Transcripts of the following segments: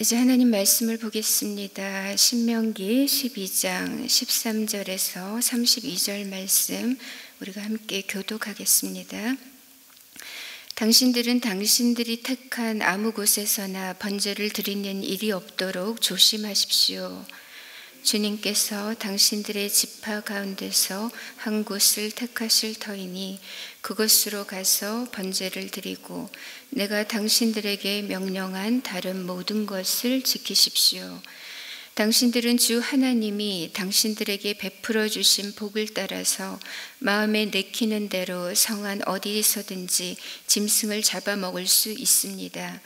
이제 하나님 말씀을 보겠습니다. 신명기 12장 13절에서 32절 말씀 우리가 함께 교독하겠습니다. 당신들은 당신들이 택한 아무 곳에서나 번제를 드리는 일이 없도록 조심하십시오. 주님께서 당신들의 지파 가운데서 한 곳을 택하실 터이니 그곳으로 가서 번제를 드리고 내가 당신들에게 명령한 다른 모든 것을 지키십시오. 당신들은 주 하나님이 당신들에게 베풀어 주신 복을 따라서 마음에 내키는 대로 성 안 어디에서든지 짐승을 잡아먹을 수 있습니다.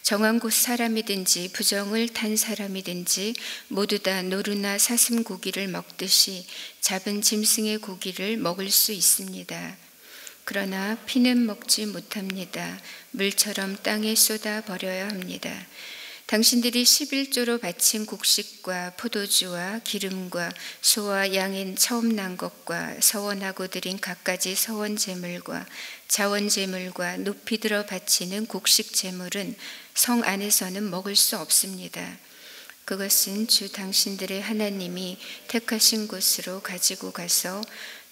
정한 곳 사람이든지 부정을 탄 사람이든지 모두 다 노루나 사슴 고기를 먹듯이 잡은 짐승의 고기를 먹을 수 있습니다. 그러나 피는 먹지 못합니다. 물처럼 땅에 쏟아 버려야 합니다. 당신들이 11조로 바친 곡식과 포도주와 기름과 소와 양의 처음 난 것과 서원하고 드린 갖가지 서원 제물과 자원 제물과 높이 들어 바치는 곡식 제물은 성 안에서는 먹을 수 없습니다. 그것은 주 당신들의 하나님이 택하신 곳으로 가지고 가서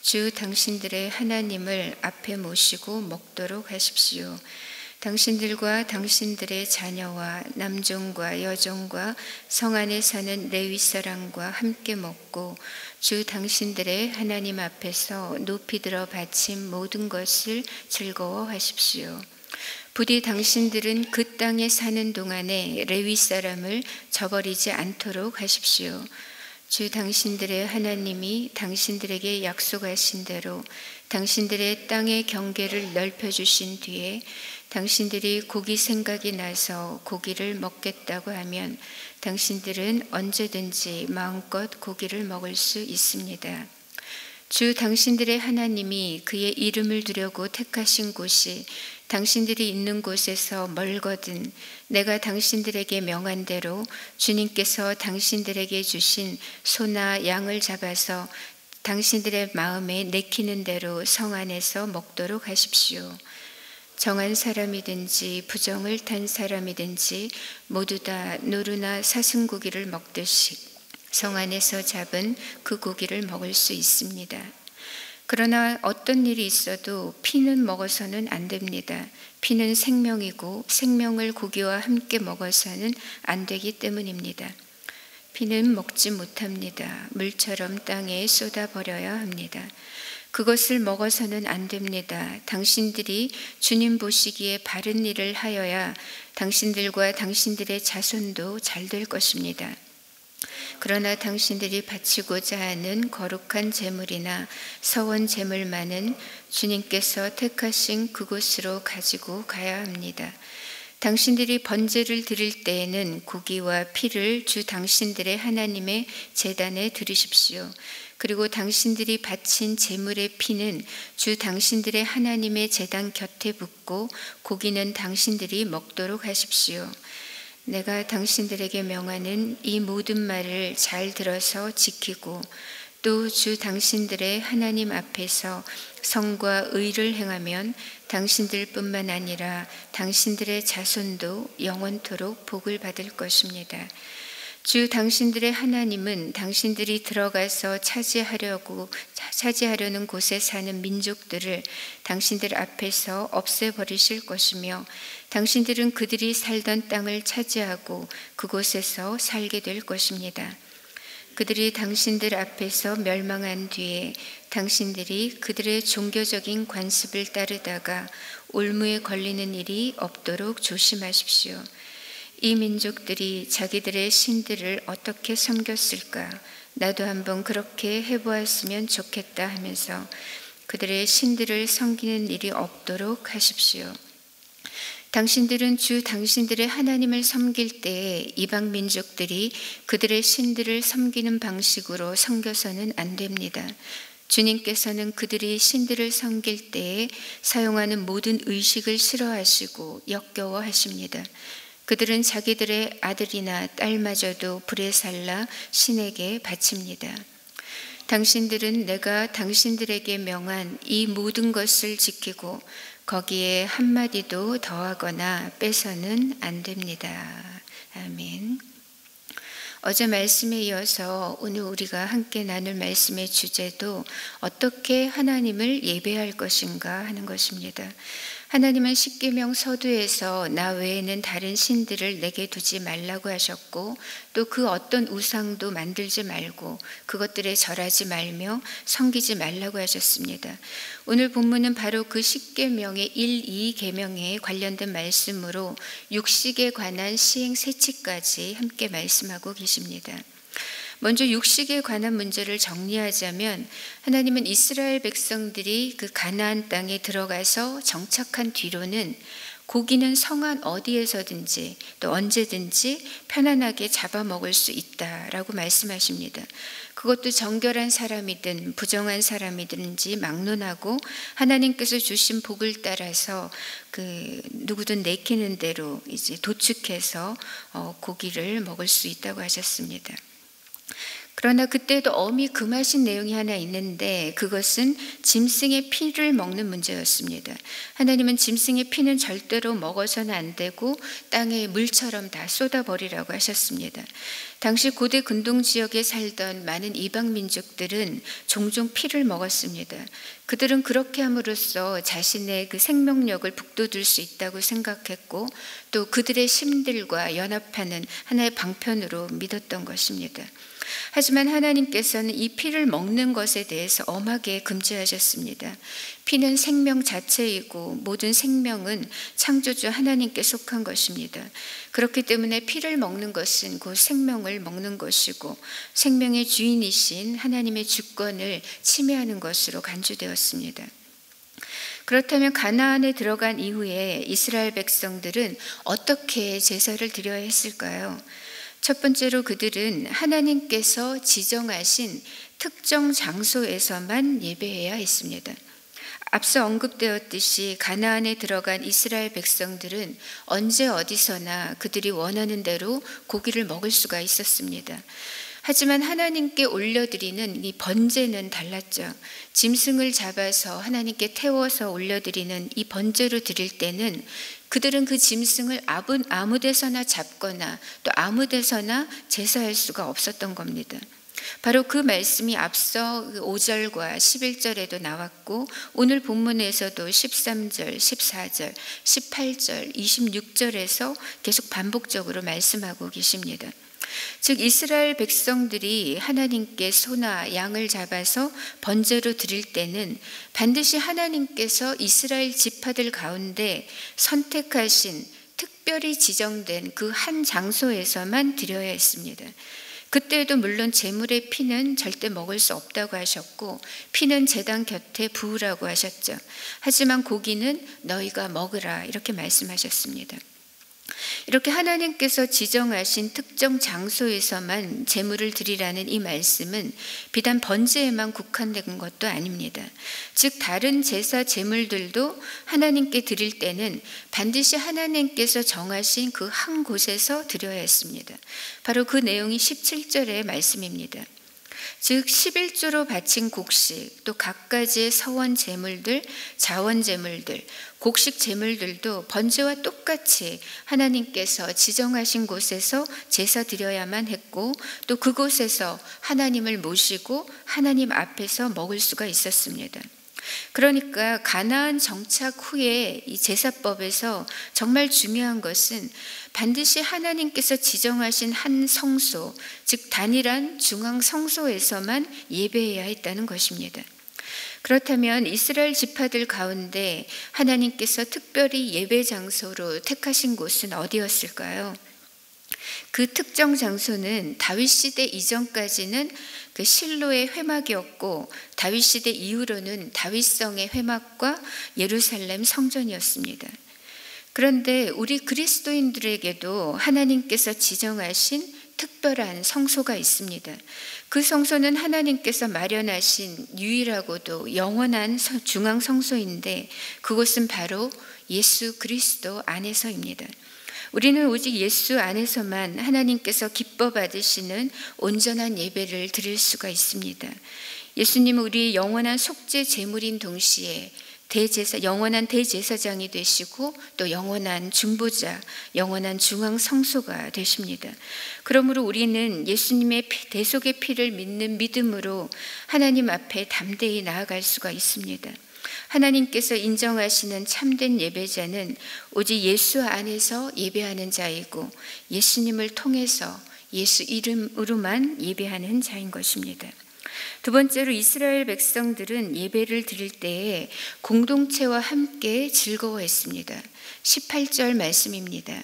주 당신들의 하나님을 앞에 모시고 먹도록 하십시오. 당신들과 당신들의 자녀와 남종과 여종과 성 안에 사는 레위 사람과 함께 먹고 주 당신들의 하나님 앞에서 높이 들어 바친 모든 것을 즐거워하십시오. 부디 당신들은 그 땅에 사는 동안에 레위 사람을 저버리지 않도록 하십시오. 주 당신들의 하나님이 당신들에게 약속하신 대로 당신들의 땅의 경계를 넓혀주신 뒤에 당신들이 고기 생각이 나서 고기를 먹겠다고 하면 당신들은 언제든지 마음껏 고기를 먹을 수 있습니다. 주 당신들의 하나님이 그의 이름을 두려고 택하신 곳이 당신들이 있는 곳에서 멀거든 내가 당신들에게 명한 대로 주님께서 당신들에게 주신 소나 양을 잡아서 당신들의 마음에 내키는 대로 성 안에서 먹도록 하십시오. 정한 사람이든지 부정을 탄 사람이든지 모두 다 노루나 사슴고기를 먹듯이 성 안에서 잡은 그 고기를 먹을 수 있습니다. 그러나 어떤 일이 있어도 피는 먹어서는 안 됩니다. 피는 생명이고 생명을 고기와 함께 먹어서는 안 되기 때문입니다. 피는 먹지 못합니다. 물처럼 땅에 쏟아버려야 합니다. 그것을 먹어서는 안 됩니다. 당신들이 주님 보시기에 바른 일을 하여야 당신들과 당신들의 자손도 잘 될 것입니다. 그러나 당신들이 바치고자 하는 거룩한 제물이나 서원 제물만은 주님께서 택하신 그곳으로 가지고 가야 합니다. 당신들이 번제를 드릴 때에는 고기와 피를 주 당신들의 하나님의 제단에 드리십시오. 그리고 당신들이 바친 제물의 피는 주 당신들의 하나님의 제단 곁에 붓고 고기는 당신들이 먹도록 하십시오. 내가 당신들에게 명하는 이 모든 말을 잘 들어서 지키고 또 주 당신들의 하나님 앞에서 성과 의를 행하면 당신들뿐만 아니라 당신들의 자손도 영원토록 복을 받을 것입니다. 주 당신들의 하나님은 당신들이 들어가서 차지하려는 곳에 사는 민족들을 당신들 앞에서 없애버리실 것이며 당신들은 그들이 살던 땅을 차지하고 그곳에서 살게 될 것입니다. 그들이 당신들 앞에서 멸망한 뒤에 당신들이 그들의 종교적인 관습을 따르다가 올무에 걸리는 일이 없도록 조심하십시오. 이 민족들이 자기들의 신들을 어떻게 섬겼을까? 나도 한번 그렇게 해보았으면 좋겠다 하면서 그들의 신들을 섬기는 일이 없도록 하십시오. 당신들은 주 당신들의 하나님을 섬길 때에 이방 민족들이 그들의 신들을 섬기는 방식으로 섬겨서는 안 됩니다. 주님께서는 그들이 신들을 섬길 때에 사용하는 모든 의식을 싫어하시고 역겨워하십니다. 그들은 자기들의 아들이나 딸마저도 불에 살라 신에게 바칩니다. 당신들은 내가 당신들에게 명한 이 모든 것을 지키고 거기에 한마디도 더하거나 빼서는 안 됩니다. 아멘. 어제 말씀에 이어서 오늘 우리가 함께 나눌 말씀의 주제도 어떻게 하나님을 예배할 것인가 하는 것입니다. 하나님은 십계명 서두에서 나 외에는 다른 신들을 내게 두지 말라고 하셨고, 또 그 어떤 우상도 만들지 말고 그것들에 절하지 말며 섬기지 말라고 하셨습니다. 오늘 본문은 바로 그 십계명의 1, 2계명에 관련된 말씀으로 육식에 관한 시행 세치까지 함께 말씀하고 계십니다. 먼저 육식에 관한 문제를 정리하자면, 하나님은 이스라엘 백성들이 그 가나안 땅에 들어가서 정착한 뒤로는 고기는 성안 어디에서든지 또 언제든지 편안하게 잡아먹을 수 있다라고 말씀하십니다. 그것도 정결한 사람이든 부정한 사람이든지 막론하고 하나님께서 주신 복을 따라서 누구든 내키는 대로 이제 도축해서 고기를 먹을 수 있다고 하셨습니다. 그러나 그때도 엄히 금하신 내용이 하나 있는데, 그것은 짐승의 피를 먹는 문제였습니다. 하나님은 짐승의 피는 절대로 먹어서는 안 되고 땅에 물처럼 다 쏟아버리라고 하셨습니다. 당시 고대 근동 지역에 살던 많은 이방 민족들은 종종 피를 먹었습니다. 그들은 그렇게 함으로써 자신의 그 생명력을 북돋을 수 있다고 생각했고, 또 그들의 신들과 연합하는 하나의 방편으로 믿었던 것입니다. 하지만 하나님께서는 이 피를 먹는 것에 대해서 엄하게 금지하셨습니다. 피는 생명 자체이고 모든 생명은 창조주 하나님께 속한 것입니다. 그렇기 때문에 피를 먹는 것은 곧 생명을 먹는 것이고 생명의 주인이신 하나님의 주권을 침해하는 것으로 간주되었습니다. 그렇다면 가나안에 들어간 이후에 이스라엘 백성들은 어떻게 제사를 드려야 했을까요? 첫 번째로 그들은 하나님께서 지정하신 특정 장소에서만 예배해야 했습니다. 앞서 언급되었듯이 가나안에 들어간 이스라엘 백성들은 언제 어디서나 그들이 원하는 대로 고기를 먹을 수가 있었습니다. 하지만 하나님께 올려드리는 이 번제는 달랐죠. 짐승을 잡아서 하나님께 태워서 올려드리는 이 번제로 드릴 때는 그들은 그 짐승을 아무 데서나 잡거나 또 아무 데서나 제사할 수가 없었던 겁니다. 바로 그 말씀이 앞서 5절과 11절에도 나왔고, 오늘 본문에서도 13절, 14절, 18절, 26절에서 계속 반복적으로 말씀하고 계십니다. 즉 이스라엘 백성들이 하나님께 소나 양을 잡아서 번제로 드릴 때는 반드시 하나님께서 이스라엘 지파들 가운데 선택하신 특별히 지정된 그 한 장소에서만 드려야 했습니다. 그때에도 물론 제물의 피는 절대 먹을 수 없다고 하셨고, 피는 제단 곁에 부으라고 하셨죠. 하지만 고기는 너희가 먹으라 이렇게 말씀하셨습니다. 이렇게 하나님께서 지정하신 특정 장소에서만 제물을 드리라는 이 말씀은 비단 번제에만 국한된 것도 아닙니다. 즉 다른 제사 제물들도 하나님께 드릴 때는 반드시 하나님께서 정하신 그 한 곳에서 드려야 했습니다. 바로 그 내용이 17절의 말씀입니다. 즉 11조로 바친 곡식, 또 갖가지의 서원 제물들, 자원 제물들, 곡식 제물들도 번제와 똑같이 하나님께서 지정하신 곳에서 제사 드려야만 했고, 또 그곳에서 하나님을 모시고 하나님 앞에서 먹을 수가 있었습니다. 그러니까 가나안 정착 후에 이 제사법에서 정말 중요한 것은 반드시 하나님께서 지정하신 한 성소, 즉 단일한 중앙 성소에서만 예배해야 했다는 것입니다. 그렇다면 이스라엘 지파들 가운데 하나님께서 특별히 예배 장소로 택하신 곳은 어디였을까요? 그 특정 장소는 다윗 시대 이전까지는 그 실로의 회막이었고, 다윗 시대 이후로는 다윗성의 회막과 예루살렘 성전이었습니다. 그런데 우리 그리스도인들에게도 하나님께서 지정하신 특별한 성소가 있습니다. 그 성소는 하나님께서 마련하신 유일하고도 영원한 중앙 성소인데, 그곳은 바로 예수 그리스도 안에서입니다. 우리는 오직 예수 안에서만 하나님께서 기뻐 받으시는 온전한 예배를 드릴 수가 있습니다. 예수님은 우리의 영원한 속죄 제물인 동시에 영원한 대제사장이 되시고 또 영원한 중보자, 영원한 중앙 성소가 되십니다. 그러므로 우리는 예수님의 대속의 피를 믿는 믿음으로 하나님 앞에 담대히 나아갈 수가 있습니다. 하나님께서 인정하시는 참된 예배자는 오직 예수 안에서 예배하는 자이고 예수님을 통해서 예수 이름으로만 예배하는 자인 것입니다. 두 번째로 이스라엘 백성들은 예배를 드릴 때에 공동체와 함께 즐거워했습니다. 18절 말씀입니다.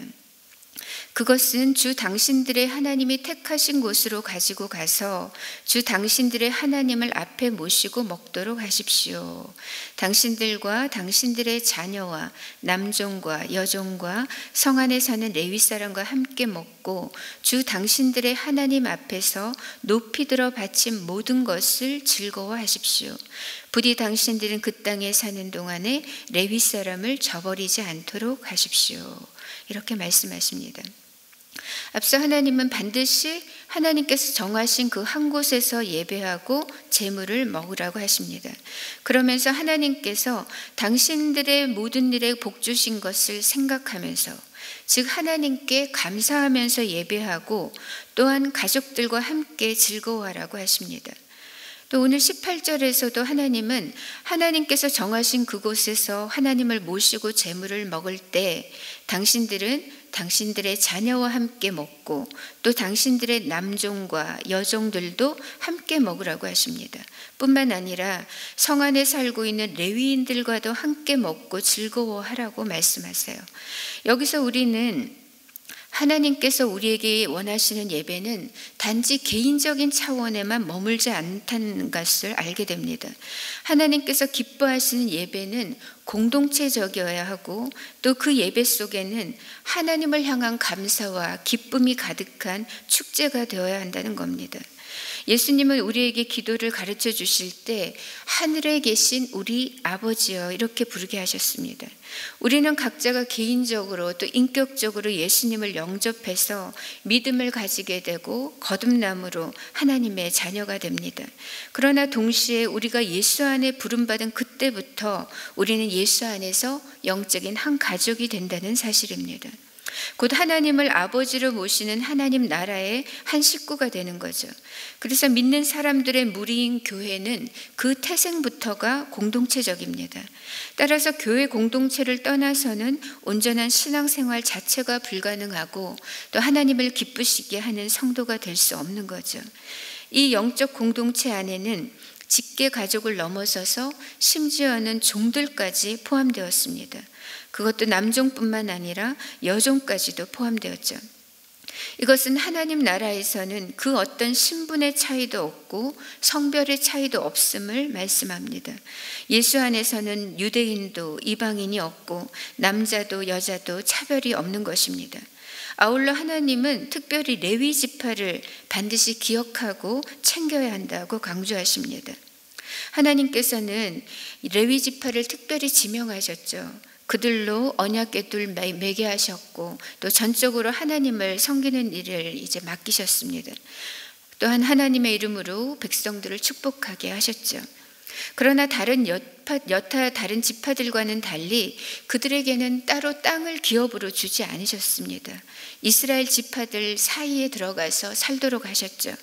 그것은 주 당신들의 하나님이 택하신 곳으로 가지고 가서 주 당신들의 하나님을 앞에 모시고 먹도록 하십시오. 당신들과 당신들의 자녀와 남종과 여종과 성 안에 사는 레위 사람과 함께 먹고 주 당신들의 하나님 앞에서 높이 들어 바친 모든 것을 즐거워하십시오. 부디 당신들은 그 땅에 사는 동안에 레위 사람을 저버리지 않도록 하십시오. 이렇게 말씀하십니다. 앞서 하나님은 반드시 하나님께서 정하신 그 한 곳에서 예배하고 제물을 먹으라고 하십니다. 그러면서 하나님께서 당신들의 모든 일에 복 주신 것을 생각하면서, 즉 하나님께 감사하면서 예배하고 또한 가족들과 함께 즐거워하라고 하십니다. 또 오늘 18절에서도 하나님은 하나님께서 정하신 그곳에서 하나님을 모시고 제물을 먹을 때 당신들은 당신들의 자녀와 함께 먹고 또 당신들의 남종과 여종들도 함께 먹으라고 하십니다. 뿐만 아니라 성 안에 살고 있는 레위인들과도 함께 먹고 즐거워하라고 말씀하세요. 여기서 우리는 하나님께서 우리에게 원하시는 예배는 단지 개인적인 차원에만 머물지 않다는 것을 알게 됩니다. 하나님께서 기뻐하시는 예배는 공동체적이어야 하고 또 그 예배 속에는 하나님을 향한 감사와 기쁨이 가득한 축제가 되어야 한다는 겁니다. 예수님은 우리에게 기도를 가르쳐 주실 때 하늘에 계신 우리 아버지여 이렇게 부르게 하셨습니다. 우리는 각자가 개인적으로 또 인격적으로 예수님을 영접해서 믿음을 가지게 되고 거듭남으로 하나님의 자녀가 됩니다. 그러나 동시에 우리가 예수 안에 부름받은 그때부터 우리는 예수 안에서 영적인 한 가족이 된다는 사실입니다. 곧 하나님을 아버지로 모시는 하나님 나라의 한 식구가 되는 거죠. 그래서 믿는 사람들의 무리인 교회는 그 태생부터가 공동체적입니다. 따라서 교회 공동체를 떠나서는 온전한 신앙생활 자체가 불가능하고 또 하나님을 기쁘시게 하는 성도가 될 수 없는 거죠. 이 영적 공동체 안에는 직계 가족을 넘어서서 심지어는 종들까지 포함되었습니다. 그것도 남종뿐만 아니라 여종까지도 포함되었죠. 이것은 하나님 나라에서는 그 어떤 신분의 차이도 없고 성별의 차이도 없음을 말씀합니다. 예수 안에서는 유대인도 이방인이 없고 남자도 여자도 차별이 없는 것입니다. 아울러 하나님은 특별히 레위 지파를 반드시 기억하고 챙겨야 한다고 강조하십니다. 하나님께서는 레위 지파를 특별히 지명하셨죠. 그들로 언약궤를 매게 하셨고 또 전적으로 하나님을 섬기는 일을 이제 맡기셨습니다. 또한 하나님의 이름으로 백성들을 축복하게 하셨죠. 그러나 다른 여타 다른 지파들과는 달리 그들에게는 따로 땅을 기업으로 주지 않으셨습니다. 이스라엘 지파들 사이에 들어가서 살도록 하셨죠.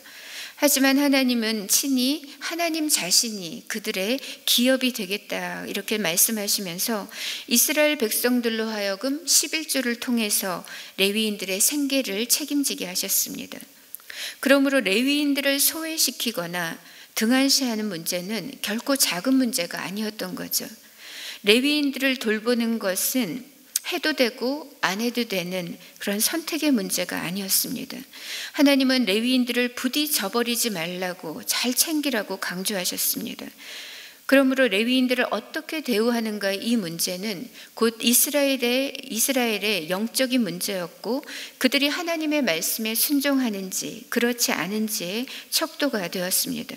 하지만 하나님은 친히 하나님 자신이 그들의 기업이 되겠다 이렇게 말씀하시면서 이스라엘 백성들로 하여금 11조를 통해서 레위인들의 생계를 책임지게 하셨습니다. 그러므로 레위인들을 소외시키거나 등한시하는 문제는 결코 작은 문제가 아니었던 거죠. 레위인들을 돌보는 것은 해도 되고 안 해도 되는 그런 선택의 문제가 아니었습니다. 하나님은 레위인들을 부디 저버리지 말라고 잘 챙기라고 강조하셨습니다. 그러므로 레위인들을 어떻게 대우하는가 이 문제는 곧 이스라엘의 영적인 문제였고 그들이 하나님의 말씀에 순종하는지 그렇지 않은지의 척도가 되었습니다.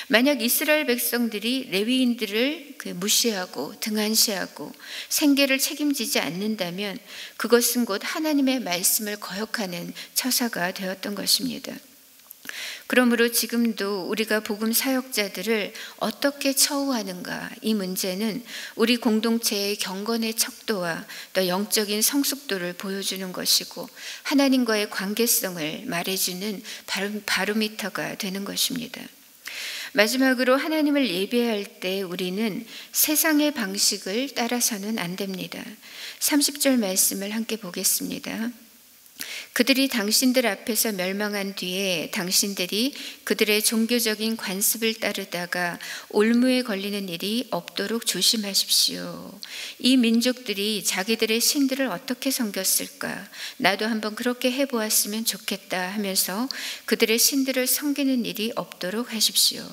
만약 이스라엘 백성들이 레위인들을 무시하고 등한시하고 생계를 책임지지 않는다면 그것은 곧 하나님의 말씀을 거역하는 처사가 되었던 것입니다. 그러므로 지금도 우리가 복음 사역자들을 어떻게 처우하는가, 이 문제는 우리 공동체의 경건의 척도와 또 영적인 성숙도를 보여주는 것이고 하나님과의 관계성을 말해주는 바로미터가 되는 것입니다. 마지막으로 하나님을 예배할 때 우리는 세상의 방식을 따라서는 안 됩니다. 30절 말씀을 함께 보겠습니다. 그들이 당신들 앞에서 멸망한 뒤에 당신들이 그들의 종교적인 관습을 따르다가 올무에 걸리는 일이 없도록 조심하십시오. 이 민족들이 자기들의 신들을 어떻게 섬겼을까? 나도 한번 그렇게 해보았으면 좋겠다 하면서 그들의 신들을 섬기는 일이 없도록 하십시오.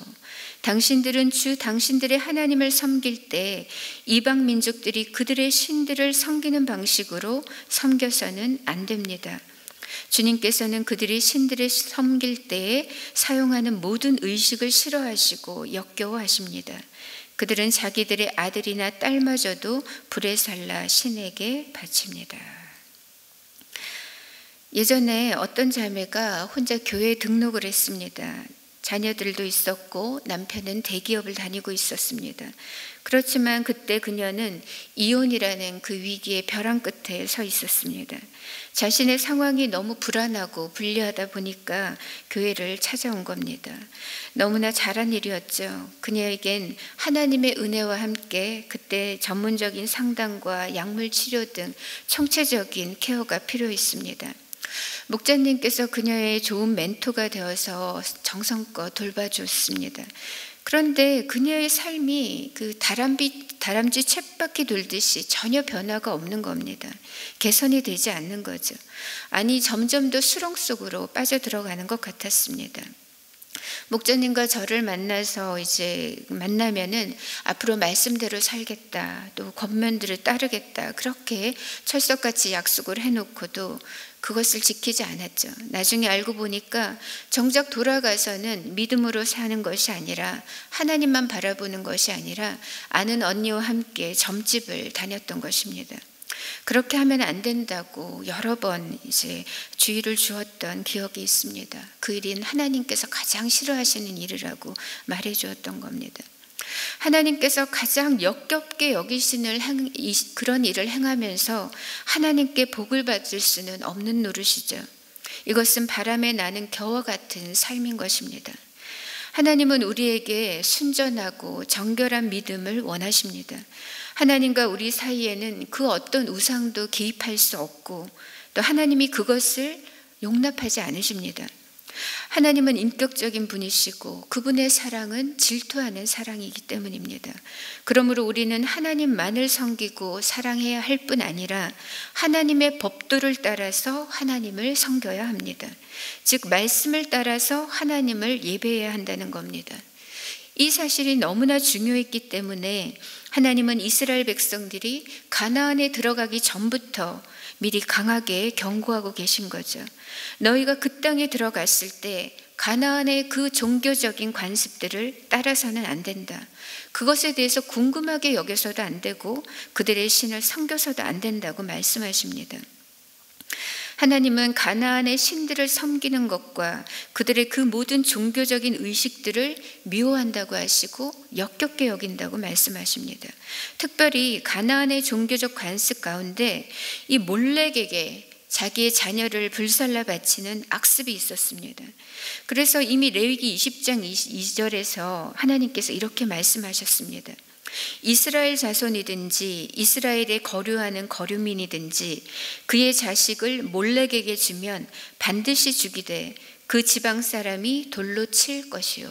당신들은 주 당신들의 하나님을 섬길 때 이방 민족들이 그들의 신들을 섬기는 방식으로 섬겨서는 안 됩니다. 주님께서는 그들이 신들을 섬길 때에 사용하는 모든 의식을 싫어하시고 역겨워하십니다. 그들은 자기들의 아들이나 딸마저도 불에 살라 신에게 바칩니다. 예전에 어떤 자매가 혼자 교회에 등록을 했습니다. 자녀들도 있었고 남편은 대기업을 다니고 있었습니다. 그렇지만 그때 그녀는 이혼이라는 그 위기의 벼랑 끝에 서 있었습니다. 자신의 상황이 너무 불안하고 불리하다 보니까 교회를 찾아온 겁니다. 너무나 잘한 일이었죠. 그녀에겐 하나님의 은혜와 함께 그때 전문적인 상담과 약물 치료 등 총체적인 케어가 필요했습니다. 목자님께서 그녀의 좋은 멘토가 되어서 정성껏 돌봐줬습니다. 그런데 그녀의 삶이 그 다람쥐 쳇바퀴 돌듯이 전혀 변화가 없는 겁니다. 개선이 되지 않는 거죠. 아니, 점점 더 수렁 속으로 빠져들어가는 것 같았습니다. 목자님과 저를 만나면은 앞으로 말씀대로 살겠다, 또 권면들을 따르겠다, 그렇게 철석같이 약속을 해놓고도 그것을 지키지 않았죠. 나중에 알고 보니까 정작 돌아가서는 믿음으로 사는 것이 아니라 하나님만 바라보는 것이 아니라 아는 언니와 함께 점집을 다녔던 것입니다. 그렇게 하면 안 된다고 여러 번 주의를 주었던 기억이 있습니다. 그 일은 하나님께서 가장 싫어하시는 일이라고 말해 주었던 겁니다. 하나님께서 가장 역겹게 여기시는 그런 일을 행하면서 하나님께 복을 받을 수는 없는 노릇이죠. 이것은 바람에 나는 겨와 같은 삶인 것입니다. 하나님은 우리에게 순전하고 정결한 믿음을 원하십니다. 하나님과 우리 사이에는 그 어떤 우상도 개입할 수 없고 또 하나님이 그것을 용납하지 않으십니다. 하나님은 인격적인 분이시고 그분의 사랑은 질투하는 사랑이기 때문입니다. 그러므로 우리는 하나님만을 섬기고 사랑해야 할 뿐 아니라 하나님의 법도를 따라서 하나님을 섬겨야 합니다. 즉 말씀을 따라서 하나님을 예배해야 한다는 겁니다. 이 사실이 너무나 중요했기 때문에 하나님은 이스라엘 백성들이 가나안에 들어가기 전부터 미리 강하게 경고하고 계신 거죠. 너희가 그 땅에 들어갔을 때 가나안의 그 종교적인 관습들을 따라서는 안 된다. 그것에 대해서 궁금하게 여겨서도 안 되고 그들의 신을 섬겨서도 안 된다고 말씀하십니다. 하나님은 가나안의 신들을 섬기는 것과 그들의 그 모든 종교적인 의식들을 미워한다고 하시고 역겹게 여긴다고 말씀하십니다. 특별히 가나안의 종교적 관습 가운데 이 몰렉에게 자기의 자녀를 불살라 바치는 악습이 있었습니다. 그래서 이미 레위기 20장 2절에서 하나님께서 이렇게 말씀하셨습니다. 이스라엘 자손이든지 이스라엘에 거류하는 거류민이든지 그의 자식을 몰렉에게 주면 반드시 죽이되 그 지방 사람이 돌로 칠 것이요.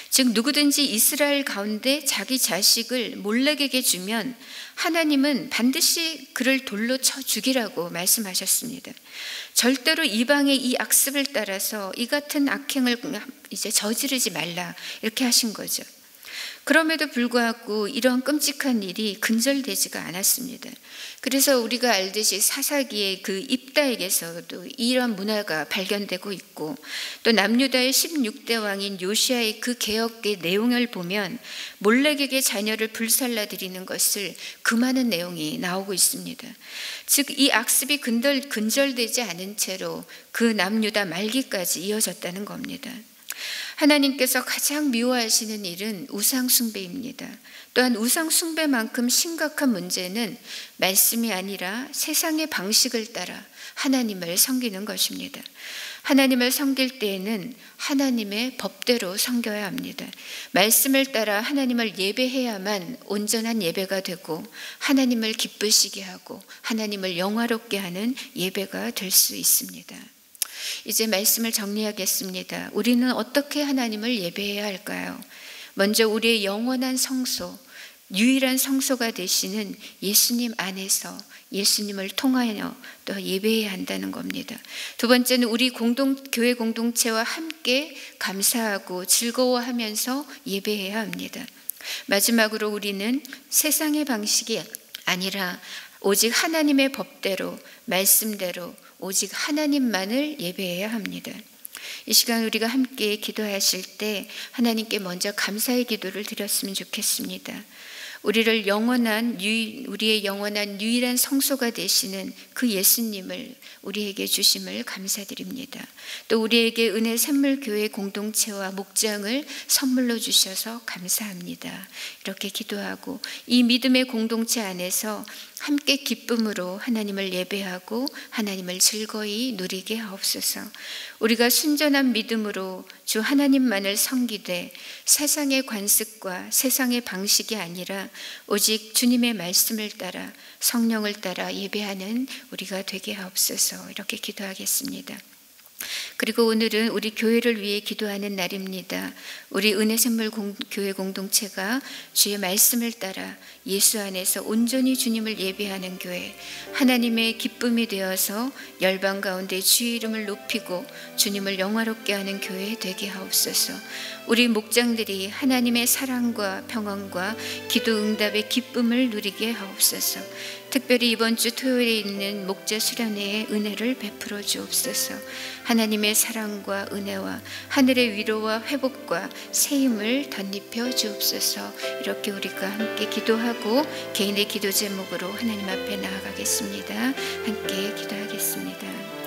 즉 누구든지 이스라엘 가운데 자기 자식을 몰렉에게 주면 하나님은 반드시 그를 돌로 쳐 죽이라고 말씀하셨습니다. 절대로 이방의 이 악습을 따라서 이 같은 악행을 이제 저지르지 말라 이렇게 하신 거죠. 그럼에도 불구하고 이런 끔찍한 일이 근절되지가 않았습니다. 그래서 우리가 알듯이 사사기의 그 입다에게서도 이런 문화가 발견되고 있고, 또 남유다의 16대 왕인 요시아의 그 개혁의 내용을 보면 몰렉에게 자녀를 불살라 드리는 것을 금하는 내용이 나오고 있습니다. 즉 이 악습이 근절되지 않은 채로 그 남유다 말기까지 이어졌다는 겁니다. 하나님께서 가장 미워하시는 일은 우상 숭배입니다. 또한 우상 숭배만큼 심각한 문제는 말씀이 아니라 세상의 방식을 따라 하나님을 섬기는 것입니다. 하나님을 섬길 때에는 하나님의 법대로 섬겨야 합니다. 말씀을 따라 하나님을 예배해야만 온전한 예배가 되고 하나님을 기쁘시게 하고 하나님을 영화롭게 하는 예배가 될 수 있습니다. 이제 말씀을 정리하겠습니다. 우리는 어떻게 하나님을 예배해야 할까요? 먼저 우리의 영원한 성소, 유일한 성소가 되시는 예수님 안에서 예수님을 통하여 또 예배해야 한다는 겁니다. 두 번째는 우리 교회 공동체와 함께 감사하고 즐거워하면서 예배해야 합니다. 마지막으로 우리는 세상의 방식이 아니라 오직 하나님의 법대로, 말씀대로 오직 하나님만을 예배해야 합니다. 이 시간 우리가 함께 기도하실 때 하나님께 먼저 감사의 기도를 드렸으면 좋겠습니다. 우리의 영원한 유일한 성소가 되시는 그 예수님을 우리에게 주심을 감사드립니다. 또 우리에게 은혜 샘물교회 공동체와 목장을 선물로 주셔서 감사합니다. 이렇게 기도하고 이 믿음의 공동체 안에서 함께 기쁨으로 하나님을 예배하고 하나님을 즐거이 누리게 하옵소서. 우리가 순전한 믿음으로 주 하나님만을 섬기되 세상의 관습과 세상의 방식이 아니라 오직 주님의 말씀을 따라 성령을 따라 예배하는 우리가 되게 하옵소서. 이렇게 기도하겠습니다. 그리고 오늘은 우리 교회를 위해 기도하는 날입니다. 우리 은혜샘물 교회 공동체가 주의 말씀을 따라 예수 안에서 온전히 주님을 예배하는 교회, 하나님의 기쁨이 되어서 열방 가운데 주의 이름을 높이고 주님을 영화롭게 하는 교회 되게 하옵소서. 우리 목장들이 하나님의 사랑과 평안과 기도 응답의 기쁨을 누리게 하옵소서. 특별히 이번 주 토요일에 있는 목자 수련회의 은혜를 베풀어 주옵소서. 하나님의 사랑과 은혜와 하늘의 위로와 회복과 세임을 덧입혀 주옵소서. 이렇게 우리가 함께 기도하고 개인의 기도 제목으로 하나님 앞에 나아가겠습니다. 함께 기도하겠습니다.